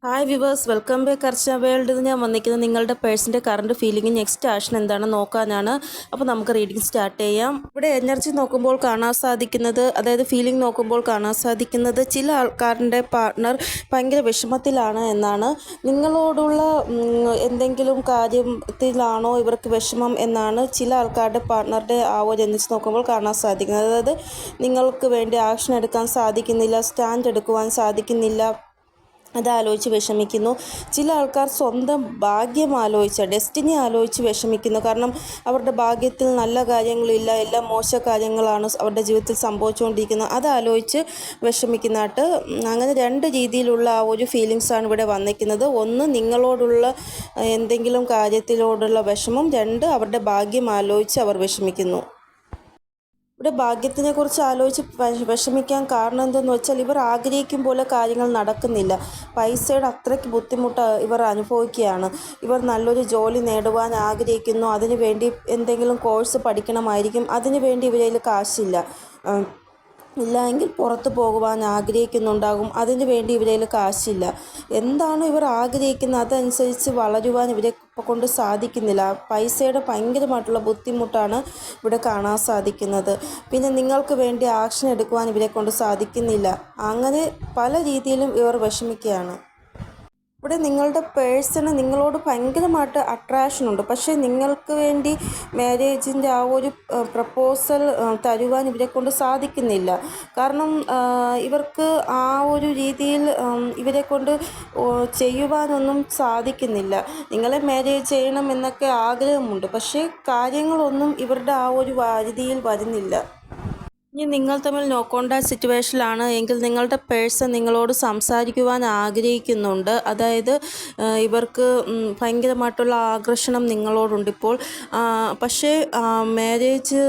Hi viewers, welcome back അർച്ചന world. ഞാൻ വന്നിരിക്കുന്നത് നിങ്ങളുടെ പേഴ്സിൻ്റെ കറണ്ട് ഫീലിംഗ് നെക്സ്റ്റ് ആക്ഷൻ എന്താണെന്ന് നോക്കാനാണ്. അപ്പോൾ നമുക്ക് റീഡിംഗ് സ്റ്റാർട്ട് ചെയ്യാം. ഇവിടെ എനർജി നോക്കുമ്പോൾ കാണാൻ സാധിക്കുന്നത്, അതായത് ഫീലിംഗ് നോക്കുമ്പോൾ കാണാൻ സാധിക്കുന്നത്, ചില ആൾക്കാരുടെ പാർട്ട്ണർ ഭയങ്കര വിഷമത്തിലാണ് എന്നാണ്. നിങ്ങളോടുള്ള എന്തെങ്കിലും കാര്യത്തിലാണോ ഇവർക്ക് വിഷമം എന്നാണ് ചില ആൾക്കാരുടെ പാർട്ട്ണറുടെ ആ ഒരു എനർജി നോക്കുമ്പോൾ കാണാൻ സാധിക്കുന്നത്. അതായത് നിങ്ങൾക്ക് വേണ്ടി ആക്ഷൻ എടുക്കാൻ സാധിക്കുന്നില്ല, സ്റ്റാൻഡ് എടുക്കുവാൻ സാധിക്കുന്നില്ല, അതാലോചിച്ച് വിഷമിക്കുന്നു. ചില ആൾക്കാർ സ്വന്തം ഭാഗ്യം ഡെസ്റ്റിനി ആലോചിച്ച് വിഷമിക്കുന്നു. കാരണം അവരുടെ ഭാഗ്യത്തിൽ നല്ല കാര്യങ്ങളില്ല, എല്ലാം മോശ കാര്യങ്ങളാണ് അവരുടെ ജീവിതത്തിൽ സംഭവിച്ചുകൊണ്ടിരിക്കുന്നത്. അതാലോചിച്ച് വിഷമിക്കുന്നതായിട്ട് അങ്ങനെ രണ്ട് രീതിയിലുള്ള ആ ഒരു ഫീലിങ്സാണ് ഇവിടെ വന്നിരിക്കുന്നത്. ഒന്ന്, നിങ്ങളോടുള്ള എന്തെങ്കിലും കാര്യത്തിലോടുള്ള വിഷമം. രണ്ട്, അവരുടെ ഭാഗ്യം ആലോചിച്ച് അവർ വിഷമിക്കുന്നു. ഇവിടെ ഭാഗ്യത്തിനെക്കുറിച്ച് ആലോചിച്ച് വിഷമിക്കാൻ കാരണം എന്തെന്ന് വെച്ചാൽ, ഇവർ ആഗ്രഹിക്കും പോലെ കാര്യങ്ങൾ നടക്കുന്നില്ല. പൈസയുടെ അത്രയ്ക്ക് ബുദ്ധിമുട്ട് ഇവർ അനുഭവിക്കുകയാണ്. ഇവർ നല്ലൊരു ജോലി നേടുവാൻ ആഗ്രഹിക്കുന്നു. അതിനു വേണ്ടി എന്തെങ്കിലും കോഴ്സ് പഠിക്കണമായിരിക്കും. അതിനു വേണ്ടി ഇവരിൽ കാശില്ല. ഇല്ല എങ്കിൽ പുറത്ത് പോകുവാൻ ആഗ്രഹിക്കുന്നുണ്ടാകും. അതിനു വേണ്ടി ഇവരിൽ കാശില്ല. എന്താണ് ഇവർ ആഗ്രഹിക്കുന്നത് അതനുസരിച്ച് വളരുവാൻ ഇവരെ കൊണ്ട് സാധിക്കുന്നില്ല. പൈസയുടെ ഭയങ്കരമായിട്ടുള്ള ബുദ്ധിമുട്ടാണ് ഇവിടെ കാണാൻ സാധിക്കുന്നത്. പിന്നെ നിങ്ങൾക്ക് വേണ്ടി ആക്ഷൻ എടുക്കുവാൻ ഇവരെ കൊണ്ട് സാധിക്കുന്നില്ല. അങ്ങനെ പല രീതിയിലും ഇവർ വിഷമിക്കുകയാണ്. ഇവിടെ നിങ്ങളുടെ പേഴ്സണ് നിങ്ങളോട് ഭയങ്കരമായിട്ട് അട്രാക്ഷനുണ്ട്. പക്ഷേ നിങ്ങൾക്ക് വേണ്ടി മാരേജിൻ്റെ ആ ഒരു പ്രപ്പോസൽ തരുവാൻ ഇവരെ കൊണ്ട് സാധിക്കുന്നില്ല. കാരണം ഇവർക്ക് ആ ഒരു രീതിയിൽ ഇവരെ കൊണ്ട് ചെയ്യുവാനൊന്നും സാധിക്കുന്നില്ല. നിങ്ങളെ മാരേജ് ചെയ്യണം എന്നൊക്കെ ആഗ്രഹമുണ്ട്, പക്ഷേ കാര്യങ്ങളൊന്നും ഇവരുടെ ആ ഒരു പരിധിയിൽ വരുന്നില്ല. ഇനി നിങ്ങൾ തമ്മിൽ നോ കോൺടാക്ട് സിറ്റുവേഷനിലാണ് എങ്കിൽ നിങ്ങളുടെ പേഴ്സൺ നിങ്ങളോട് സംസാരിക്കുവാൻ ആഗ്രഹിക്കുന്നുണ്ട്. അതായത് ഇവർക്ക് ഭയങ്കരമായിട്ടുള്ള ആകർഷണം നിങ്ങളോടുണ്ട് ഇപ്പോൾ. പക്ഷേ മാരേജ്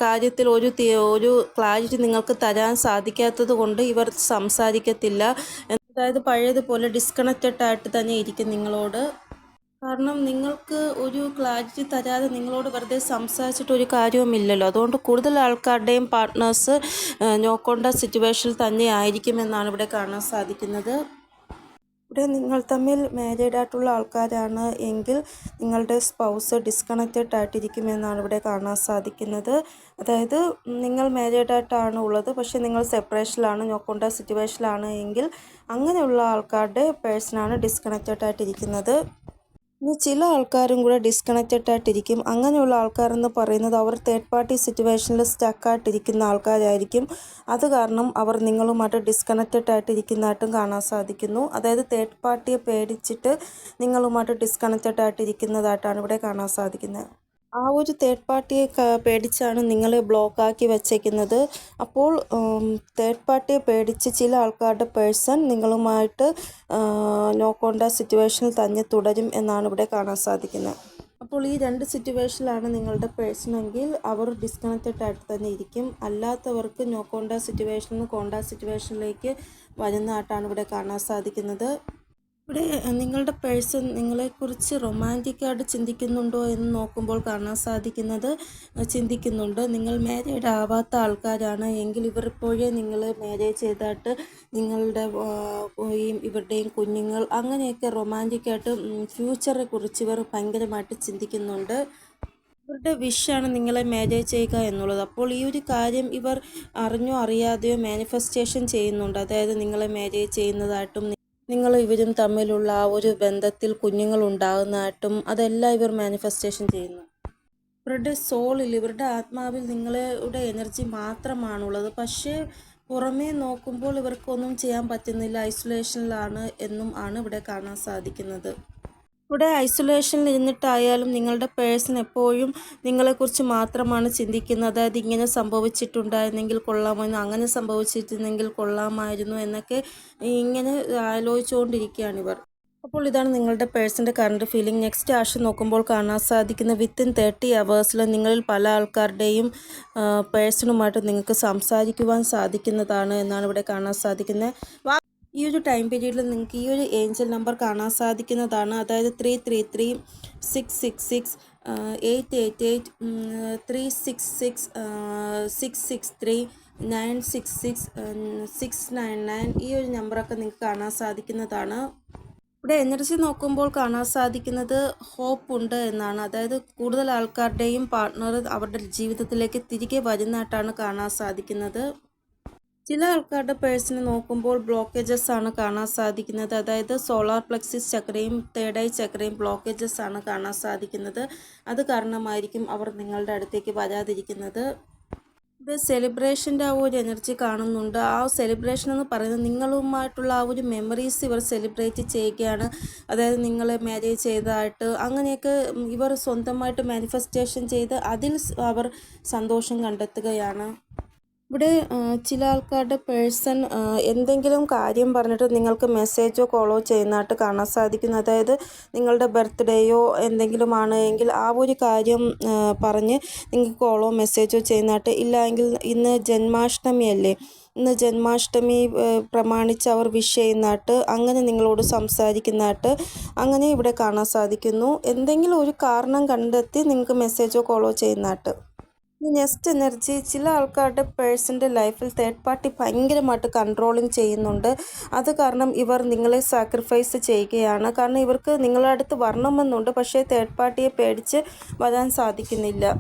കാര്യത്തിൽ ഒരു ക്ലാരിറ്റി നിങ്ങൾക്ക് തരാൻ സാധിക്കാത്തത് കൊണ്ട് ഇവർ സംസാരിക്കത്തില്ല. അതായത് പഴയതുപോലെ ഡിസ്കണക്റ്റഡ് ആയിട്ട് തന്നെ ഇരിക്കും നിങ്ങളോട്. കാരണം നിങ്ങൾക്ക് ഒരു ക്ലാരിറ്റി തരാതെ നിങ്ങളോട് വെറുതെ സംസാരിച്ചിട്ട് ഒരു കാര്യവുമില്ലല്ലോ. അതുകൊണ്ട് കൂടുതൽ ആൾക്കാരുടെയും പാർട്ട്നേഴ്സ് നോ കോൺടാക്ട് സിറ്റുവേഷനിൽ തന്നെ ആയിരിക്കുമെന്നാണ് ഇവിടെ കാണാൻ സാധിക്കുന്നത്. ഇവിടെ നിങ്ങൾ തമ്മിൽ മാരീഡ് ആയിട്ടുള്ള ആൾക്കാരാണ് എങ്കിൽ നിങ്ങളുടെ സ്പൗസ് ഡിസ്കണക്റ്റഡ് ആയിട്ടിരിക്കുമെന്നാണ് ഇവിടെ കാണാൻ സാധിക്കുന്നത്. അതായത് നിങ്ങൾ മാരീഡ് ആയിട്ടാണ് ഉള്ളത്, പക്ഷേ നിങ്ങൾ സെപ്പറേഷനിലാണ്, നോ കോൺടാക്ട് സിറ്റുവേഷനിലാണ് എങ്കിൽ അങ്ങനെയുള്ള ആൾക്കാരുടെ പേഴ്സണാണ് ഡിസ്കണക്റ്റഡ് ആയിട്ടിരിക്കുന്നത്. ഇനി ചില ആൾക്കാരും കൂടെ ഡിസ്കണക്റ്റഡ് ആയിട്ടിരിക്കും. അങ്ങനെയുള്ള ആൾക്കാരെന്ന് പറയുന്നത് അവർ തേർഡ് പാർട്ടി സിറ്റുവേഷനിൽ സ്റ്റക്കായിട്ടിരിക്കുന്ന ആൾക്കാരായിരിക്കും. അത് കാരണം അവർ നിങ്ങളുമായിട്ട് ഡിസ്കണക്റ്റഡ് ആയിട്ടിരിക്കുന്നതായിട്ടും കാണാൻ സാധിക്കുന്നു. അതായത് തേർഡ് പാർട്ടിയെ പേടിച്ചിട്ട് നിങ്ങളുമായിട്ട് ഡിസ്കണക്റ്റഡ് ആയിട്ടിരിക്കുന്നതായിട്ടാണ് ഇവിടെ കാണാൻ സാധിക്കുന്നത്. ആ ഒരു തേർഡ് പാർട്ടിയെ പേടിച്ചാണ് നിങ്ങളെ ബ്ലോക്കാക്കി വച്ചേക്കുന്നത്. അപ്പോൾ തേർഡ് പാർട്ടിയെ പേടിച്ച് ചില ആൾക്കാരുടെ പേഴ്സൺ നിങ്ങളുമായിട്ട് നോ കോൺടാക്ട് സിറ്റുവേഷനിൽ തന്നെ തുടരും എന്നാണ് ഇവിടെ കാണാൻ സാധിക്കുന്നത്. അപ്പോൾ ഈ രണ്ട് സിറ്റുവേഷനിലാണ് നിങ്ങളുടെ പേഴ്സണെങ്കിൽ അവർ ഡിസ്കണക്റ്റഡ് ആയിട്ട് തന്നെ ഇരിക്കും. അല്ലാത്തവർക്ക് നോ കോൺടാക്ട് സിറ്റുവേഷനിൽ നിന്ന് കോൺടാക്ട് സിറ്റുവേഷനിലേക്ക് വരുന്നതായിട്ടാണ് ഇവിടെ കാണാൻ സാധിക്കുന്നത്. ഇവിടെ നിങ്ങളുടെ പേഴ്സൺ നിങ്ങളെക്കുറിച്ച് റൊമാൻറ്റിക്കായിട്ട് ചിന്തിക്കുന്നുണ്ടോ എന്ന് നോക്കുമ്പോൾ കാണാൻ സാധിക്കുന്നത് ചിന്തിക്കുന്നുണ്ട്. നിങ്ങൾ മാരീഡ് ആവാത്ത ആൾക്കാരാണ് എങ്കിൽ ഇവർ ഇപ്പോഴേ നിങ്ങൾ മാരേജ് ചെയ്തിട്ട് നിങ്ങളുടെ ഇവരുടെയും കുഞ്ഞുങ്ങൾ അങ്ങനെയൊക്കെ റൊമാൻറ്റിക്കായിട്ട് ഫ്യൂച്ചറെ കുറിച്ച് ഇവർ ഭയങ്കരമായിട്ട് ചിന്തിക്കുന്നുണ്ട്. ഇവരുടെ വിഷാണ് നിങ്ങളെ മാരേജ് ചെയ്യുക എന്നുള്ളത്. അപ്പോൾ ഈ ഒരു കാര്യം ഇവർ അറിഞ്ഞോ അറിയാതെയോ മാനിഫെസ്റ്റേഷൻ ചെയ്യുന്നുണ്ട്. അതായത് നിങ്ങളെ മാരേജ് ചെയ്യുന്നതായിട്ടും നിങ്ങൾ ഇവരും തമ്മിലുള്ള ആ ഒരു ബന്ധത്തിൽ കുഞ്ഞുങ്ങൾ ഉണ്ടാകുന്നതായിട്ടും അതെല്ലാം ഇവർ മാനിഫെസ്റ്റേഷൻ ചെയ്യുന്നു. ഇവരുടെ സോളിൽ, ഇവരുടെ ആത്മാവിൽ നിങ്ങളുടെ എനർജി മാത്രമാണുള്ളത്. പക്ഷേ പുറമേ നോക്കുമ്പോൾ ഇവർക്കൊന്നും ചെയ്യാൻ പറ്റുന്നില്ല, ഐസൊലേഷനിലാണ് എന്നും ആണ് ഇവിടെ കാണാൻ സാധിക്കുന്നത്. ഇവിടെ ഐസൊലേഷനിൽ ഇരുന്നിട്ടായാലും നിങ്ങളുടെ പേഴ്സൺ എപ്പോഴും നിങ്ങളെക്കുറിച്ച് മാത്രമാണ് ചിന്തിക്കുന്നത്. അതായത് ഇങ്ങനെ സംഭവിച്ചിട്ടുണ്ടായിരുന്നെങ്കിൽ കൊള്ളാമായിരുന്നു, അങ്ങനെ സംഭവിച്ചിരുന്നെങ്കിൽ കൊള്ളാമായിരുന്നു എന്നൊക്കെ ഇങ്ങനെ ആലോചിച്ചുകൊണ്ടിരിക്കുകയാണിവർ. അപ്പോൾ ഇതാണ് നിങ്ങളുടെ പേഴ്സൻ്റെ കറണ്ട് ഫീലിംഗ്. നെക്സ്റ്റ് ആക്ഷൻ നോക്കുമ്പോൾ കാണാൻ സാധിക്കുന്ന വിത്തിൻ 30 hours നിങ്ങളിൽ പല ആൾക്കാരുടെയും പേഴ്സണുമായിട്ട് നിങ്ങൾക്ക് സംസാരിക്കുവാൻ സാധിക്കുന്നതാണ് എന്നാണ് ഇവിടെ കാണാൻ സാധിക്കുന്നത്. ഈ ഒരു ടൈം പീരീഡിൽ നിങ്ങൾക്ക് ഈ ഒരു ഏഞ്ചൽ നമ്പർ കാണാൻ സാധിക്കുന്നതാണ്. അതായത് 333 666 888 366 663 966 699 ഈ ഒരു നമ്പറൊക്കെ നിങ്ങൾക്ക് കാണാൻ സാധിക്കുന്നതാണ്. ഇവിടെ എനർജി നോക്കുമ്പോൾ കാണാൻ സാധിക്കുന്നത് ഹോപ്പ് ഉണ്ട് എന്നാണ്. അതായത് കൂടുതൽ ആൾക്കാരുടെയും പാർട്ട്ണർ അവരുടെ ജീവിതത്തിലേക്ക് തിരികെ വരുന്നതായിട്ടാണ് കാണാൻ സാധിക്കുന്നത്. ചില ആൾക്കാരുടെ പേഴ്സിനെ നോക്കുമ്പോൾ ബ്ലോക്കേജസ് ആണ് കാണാൻ സാധിക്കുന്നത്. അതായത് സോളാർ പ്ലെക്സിസ് ചക്രയും തേർഡ് ഐ ചക്രയും ബ്ലോക്കേജസ് ആണ് കാണാൻ സാധിക്കുന്നത്. അത് കാരണമായിരിക്കും അവർ നിങ്ങളുടെ അടുത്തേക്ക് വരാതിരിക്കുന്നത്. ഇവിടെ സെലിബ്രേഷൻ്റെ ആ ഒരു എനർജി കാണുന്നുണ്ട്. ആ സെലിബ്രേഷൻ എന്ന് പറയുന്നത് നിങ്ങളുമായിട്ടുള്ള ആ ഒരു മെമ്മറീസ് ഇവർ സെലിബ്രേറ്റ് ചെയ്യുകയാണ്. അതായത് നിങ്ങളെ മാരേജ് ചെയ്തതായിട്ട് അങ്ങനെയൊക്കെ ഇവർ സ്വന്തമായിട്ട് മാനിഫെസ്റ്റേഷൻ ചെയ്ത് അതിൽ അവർ സന്തോഷം കണ്ടെത്തുകയാണ്. ഇവിടെ ചില ആൾക്കാരുടെ പേഴ്സൺ എന്തെങ്കിലും കാര്യം പറഞ്ഞിട്ട് നിങ്ങൾക്ക് മെസ്സേജോ കോളോ ചെയ്യുന്നതായിട്ട് കാണാൻ സാധിക്കുന്നു. അതായത് നിങ്ങളുടെ ബർത്ത്ഡേയോ എന്തെങ്കിലും ആണ് എങ്കിൽ ആ ഒരു കാര്യം പറഞ്ഞ് നിങ്ങൾക്ക് കോളോ മെസ്സേജോ ചെയ്യുന്നതായിട്ട്, ഇല്ല എങ്കിൽ ഇന്ന് ജന്മാഷ്ടമിയല്ലേ, ഇന്ന് ജന്മാഷ്ടമി പ്രമാണിച്ച് അവർ വിഷ് ചെയ്യുന്നതായിട്ട്, അങ്ങനെ നിങ്ങളോട് സംസാരിക്കുന്നതായിട്ട് അങ്ങനെ ഇവിടെ കാണാൻ സാധിക്കുന്നു. എന്തെങ്കിലും ഒരു കാരണം കണ്ടെത്തി നിങ്ങൾക്ക് മെസ്സേജോ കോളോ ചെയ്യുന്നതായിട്ട്. നെക്സ്റ്റ് എനർജി, ചില ആൾക്കാരുടെ പേഴ്സൻ്റെ ലൈഫിൽ തേർഡ് പാർട്ടി ഭയങ്കരമായിട്ട് കൺട്രോളിങ് ചെയ്യുന്നുണ്ട്. അത് കാരണം ഇവർ നിങ്ങളെ സാക്രിഫൈസ് ചെയ്യുകയാണ്. കാരണം ഇവർക്ക് നിങ്ങളുടെ അടുത്ത് വരണമെന്നുണ്ട്, പക്ഷേ തേർഡ് പാർട്ടിയെ പേടിച്ച് വരാൻ സാധിക്കുന്നില്ല.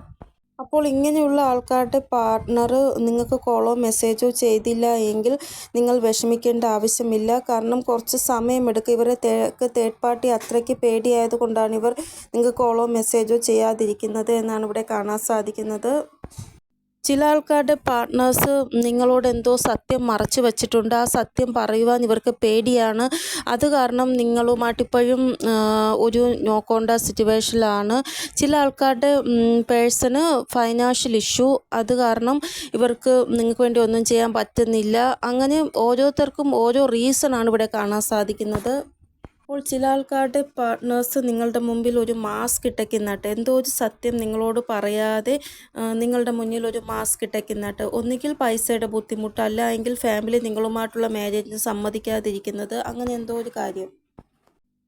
അപ്പോൾ ഇങ്ങനെയുള്ള ആൾക്കാരുടെ പാർട്ട്ണർ നിങ്ങൾക്ക് കോളോ മെസ്സേജോ ചെയ്തില്ല എങ്കിൽ നിങ്ങൾ വിഷമിക്കേണ്ട ആവശ്യമില്ല. കാരണം കുറച്ച് സമയമെടുക്കും. ഇവരെ തേർഡ് പാർട്ടി അത്രയ്ക്ക് പേടിയായതുകൊണ്ടാണ് ഇവർ നിങ്ങൾക്ക് കോളോ മെസ്സേജോ ചെയ്യാതിരിക്കുന്നത് എന്നാണ് ഇവിടെ കാണാൻ സാധിക്കുന്നത്. ചില ആൾക്കാരുടെ പാർട്ട്നേഴ്സ് നിങ്ങളോട് എന്തോ സത്യം മറച്ചു വച്ചിട്ടുണ്ട്. ആ സത്യം പറയുവാൻ ഇവർക്ക് പേടിയാണ്. അത് കാരണം നിങ്ങളുമായിട്ട് ഇപ്പോഴും ഒരു നോ കോണ്ടാക്ട് സിറ്റുവേഷനിലാണ്. ചില ആൾക്കാരുടെ പേഴ്സണ് ഫൈനാൻഷ്യൽ ഇഷ്യൂ, അത് കാരണം ഇവർക്ക് നിങ്ങൾക്ക് വേണ്ടി ഒന്നും ചെയ്യാൻ പറ്റുന്നില്ല. അങ്ങനെ ഓരോരുത്തർക്കും ഓരോ റീസണാണ് ഇവിടെ കാണാൻ സാധിക്കുന്നത്. അപ്പോൾ ചില ആൾക്കാരുടെ പാർട്ട്നേഴ്സ് നിങ്ങളുടെ മുമ്പിൽ ഒരു മാസ്ക് ഇട്ടയ്ക്കുന്നുണ്ട്. എന്തോ ഒരു സത്യം നിങ്ങളോട് പറയാതെ നിങ്ങളുടെ മുന്നിൽ ഒരു മാസ്ക് ഇട്ടയ്ക്കുന്നുണ്ട്. ഒന്നുകിൽ പൈസയുടെ ബുദ്ധിമുട്ട്, അല്ല എങ്കിൽ ഫാമിലി നിങ്ങളുമായിട്ടുള്ള മാരേജിന് സമ്മതിക്കാതിരിക്കുന്നത്, അങ്ങനെ എന്തോ ഒരു കാര്യം.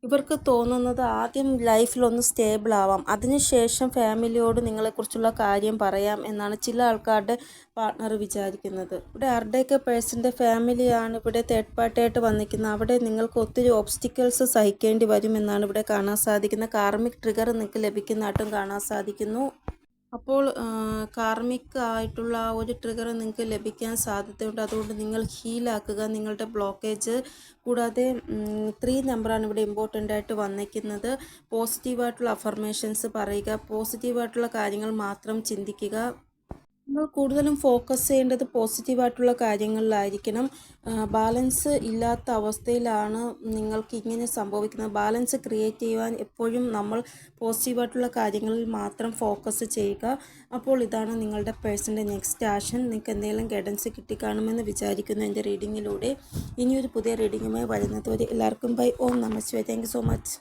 ഇവർക്ക് തോന്നുന്നത് ആദ്യം ലൈഫിലൊന്ന് സ്റ്റേബിൾ ആവാം, അതിനുശേഷം ഫാമിലിയോട് നിങ്ങളെക്കുറിച്ചുള്ള കാര്യം പറയാം എന്നാണ് ചില ആൾക്കാരുടെ പാർട്ട്ണർ വിചാരിക്കുന്നത്. ഇവിടെ ആരുടെയൊക്കെ പേഴ്സൻ്റെ ഫാമിലിയാണ് ഇവിടെ തേർഡ് പാർട്ടിയായിട്ട് വന്നിരിക്കുന്നത്, അവിടെ നിങ്ങൾക്ക് ഒത്തിരി ഓബ്സ്റ്റിക്കിൾസ് സഹിക്കേണ്ടി വരുമെന്നാണ് ഇവിടെ കാണാൻ സാധിക്കുന്നത്. കാർമിക് ട്രിഗർ നിങ്ങൾക്ക് ലഭിക്കുന്നതായിട്ടും കാണാൻ സാധിക്കുന്നു. അപ്പോൾ കാർമിക് ആയിട്ടുള്ള ആ ഒരു ട്രിഗർ നിങ്ങൾക്ക് ലഭിക്കാൻ സാധ്യതയുണ്ട്. അതുകൊണ്ട് നിങ്ങൾ ഹീലാക്കുക നിങ്ങളുടെ ബ്ലോക്കേജ്. കൂടാതെ 3 നമ്പറാണ് ഇവിടെ ഇമ്പോർട്ടൻ്റ് ആയിട്ട് വന്നിരിക്കുന്നത്. പോസിറ്റീവായിട്ടുള്ള അഫർമേഷൻസ് പറയുക, പോസിറ്റീവായിട്ടുള്ള കാര്യങ്ങൾ മാത്രം ചിന്തിക്കുക. നമ്മൾ കൂടുതലും ഫോക്കസ് ചെയ്യേണ്ടത് പോസിറ്റീവായിട്ടുള്ള കാര്യങ്ങളിലായിരിക്കണം. ബാലൻസ് ഇല്ലാത്ത അവസ്ഥയിലാണ് നിങ്ങൾക്ക് ഇങ്ങനെ സംഭവിക്കുന്നത്. ബാലൻസ് ക്രിയേറ്റ് ചെയ്യുവാൻ എപ്പോഴും നമ്മൾ പോസിറ്റീവായിട്ടുള്ള കാര്യങ്ങളിൽ മാത്രം ഫോക്കസ് ചെയ്യുക. അപ്പോൾ ഇതാണ് നിങ്ങളുടെ പേഴ്സൻ്റെ നെക്സ്റ്റ് ആക്ഷൻ. നിങ്ങൾക്ക് എന്തെങ്കിലും ഗൈഡൻസ് കിട്ടിക്കാണുമെന്ന് വിചാരിക്കുന്നു എൻ്റെ റീഡിങ്ങിലൂടെ. ഇനിയൊരു പുതിയ റീഡിങ്ങുമായി വരുന്നതുവരെ എല്ലാവർക്കും ബൈ. ഓം നമഃ ശിവായ. Thank you so much.